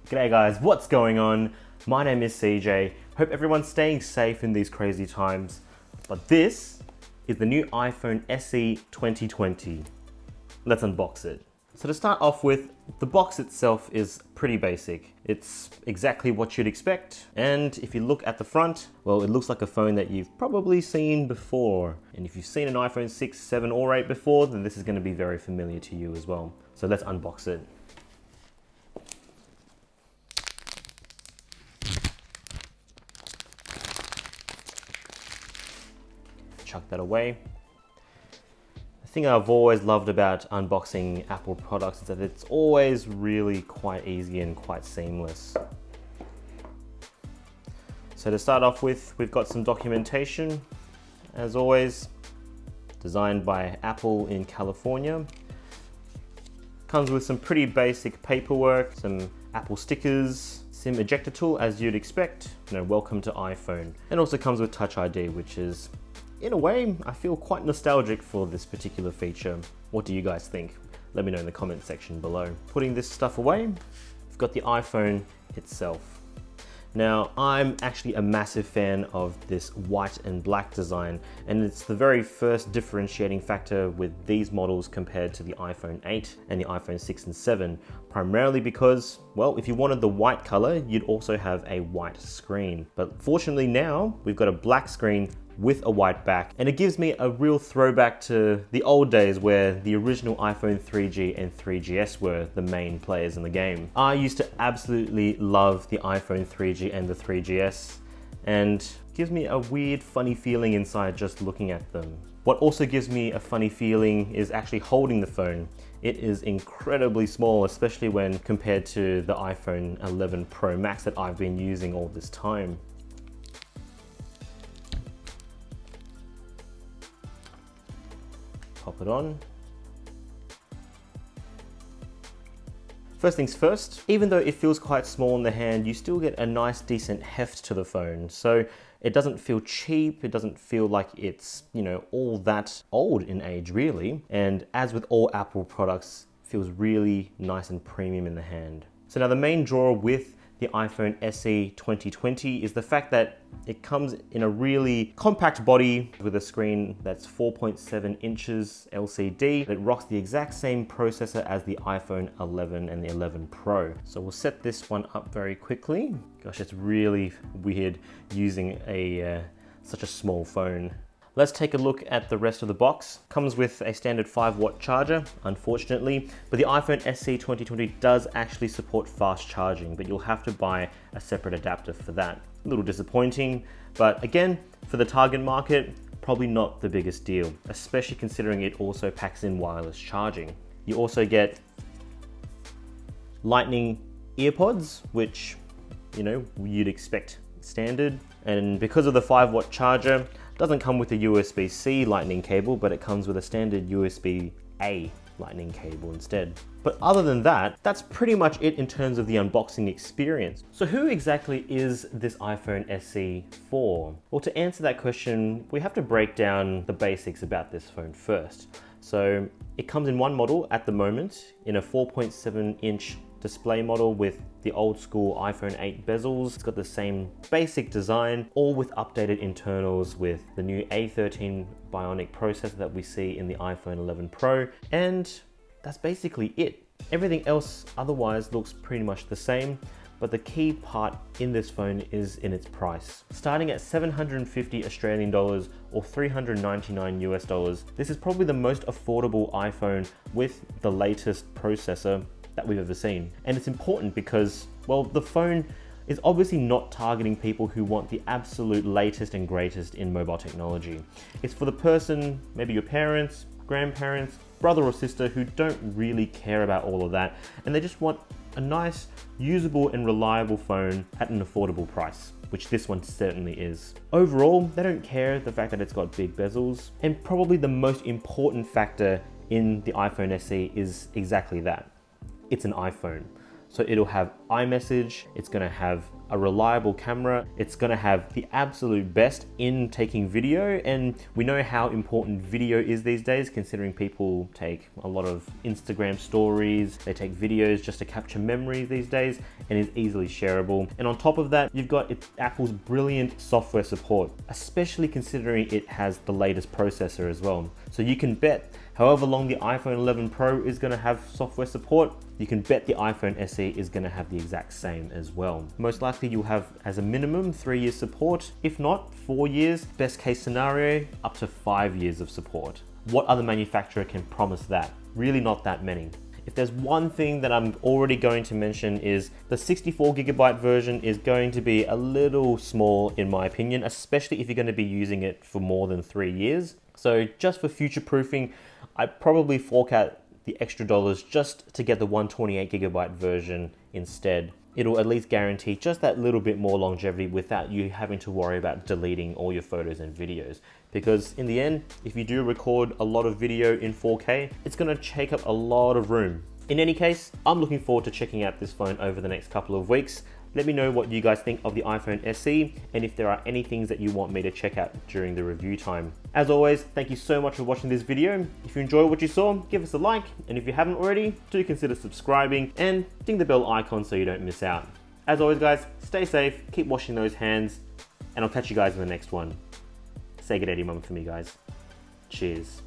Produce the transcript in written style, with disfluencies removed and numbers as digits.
G'day guys, what's going on? My name is CJ. Hope everyone's staying safe in these crazy times. But this is the new iPhone SE 2020. Let's unbox it. So to start off with, the box itself is pretty basic. It's exactly what you'd expect. And if you look at the front, well, it looks like a phone that you've probably seen before. And if you've seen an iPhone 6, 7, or 8 before, then this is going to be very familiar to you as well. So let's unbox it. Chuck that away. The thing I've always loved about unboxing Apple products is that it's always really quite easy and quite seamless. So to start off with, we've got some documentation, as always, designed by Apple in California. Comes with some pretty basic paperwork, some Apple stickers, SIM ejector tool as you'd expect, welcome to iPhone. And also comes with Touch ID, which is, in a way, I feel quite nostalgic for this particular feature. What do you guys think? Let me know in the comment section below. Putting this stuff away, we've got the iPhone itself. Now, I'm actually a massive fan of this white and black design, and it's the very first differentiating factor with these models compared to the iPhone 8 and the iPhone 6 and 7, primarily because, well, if you wanted the white color, you'd also have a white screen. But fortunately now, we've got a black screen with a white back, and it gives me a real throwback to the old days where the original iPhone 3G and 3GS were the main players in the game. I used to absolutely love the iPhone 3G and the 3GS, and gives me a weird funny feeling inside just looking at them. What also gives me a funny feeling is actually holding the phone. It is incredibly small, especially when compared to the iPhone 11 Pro Max that I've been using all this time. Pop it on. First things first, even though it feels quite small in the hand, you still get a nice decent heft to the phone. So it doesn't feel cheap, it doesn't feel like it's, all that old in age really. And as with all Apple products, it feels really nice and premium in the hand. So now the main draw with the iPhone SE 2020 is the fact that it comes in a really compact body with a screen that's 4.7 inches LCD. It rocks the exact same processor as the iPhone 11 and the 11 Pro. So we'll set this one up very quickly. Gosh, it's really weird using such a small phone. Let's take a look at the rest of the box. Comes with a standard 5-watt charger, unfortunately, but the iPhone SE 2020 does actually support fast charging, but you'll have to buy a separate adapter for that. A little disappointing, but again, for the target market, probably not the biggest deal, especially considering it also packs in wireless charging. You also get Lightning earpods, which, you'd expect standard. And because of the 5-watt charger, doesn't come with a USB-C lightning cable, but it comes with a standard USB-A lightning cable instead. But other than that, that's pretty much it in terms of the unboxing experience. So who exactly is this iPhone SE for? Well, to answer that question, we have to break down the basics about this phone first. So it comes in one model at the moment, in a 4.7-inch display model with the old school iPhone 8 bezels. It's got the same basic design, all with updated internals with the new A13 Bionic processor that we see in the iPhone 11 Pro. And that's basically it. Everything else otherwise looks pretty much the same, but the key part in this phone is in its price. Starting at 750 Australian dollars or 399 US dollars, this is probably the most affordable iPhone with the latest processor that we've ever seen. And it's important because, well, the phone is obviously not targeting people who want the absolute latest and greatest in mobile technology. It's for the person, maybe your parents, grandparents, brother or sister who don't really care about all of that, and they just want a nice, usable and reliable phone at an affordable price, which this one certainly is. Overall, they don't care the fact that it's got big bezels, and probably the most important factor in the iPhone SE is exactly that. It's an iPhone. So it'll have iMessage, it's gonna have a reliable camera. It's gonna have the absolute best in taking video, and we know how important video is these days, considering people take a lot of Instagram stories, they take videos just to capture memories these days, and is easily shareable. And on top of that, you've got Apple's brilliant software support, especially considering it has the latest processor as well. So you can bet however long the iPhone 11 Pro is going to have software support, you can bet the iPhone SE is going to have the exact same as well. Most likely you'll have, as a minimum, 3 years support, if not 4 years, best case scenario, up to 5 years of support. What other manufacturer can promise that? Really not that many. If there's one thing that I'm already going to mention is the 64GB version is going to be a little small in my opinion, especially if you're going to be using it for more than 3 years. So just for future proofing, I'd probably fork out the extra dollars just to get the 128GB version instead. It'll at least guarantee just that little bit more longevity without you having to worry about deleting all your photos and videos. Because in the end, if you do record a lot of video in 4K, it's gonna take up a lot of room. In any case, I'm looking forward to checking out this phone over the next couple of weeks. Let me know what you guys think of the iPhone SE and if there are any things that you want me to check out during the review time. As always, thank you so much for watching this video. If you enjoyed what you saw, give us a like, and if you haven't already, do consider subscribing and ding the bell icon so you don't miss out. As always guys, stay safe, keep washing those hands, and I'll catch you guys in the next one. Say good day to your mum for me guys. Cheers.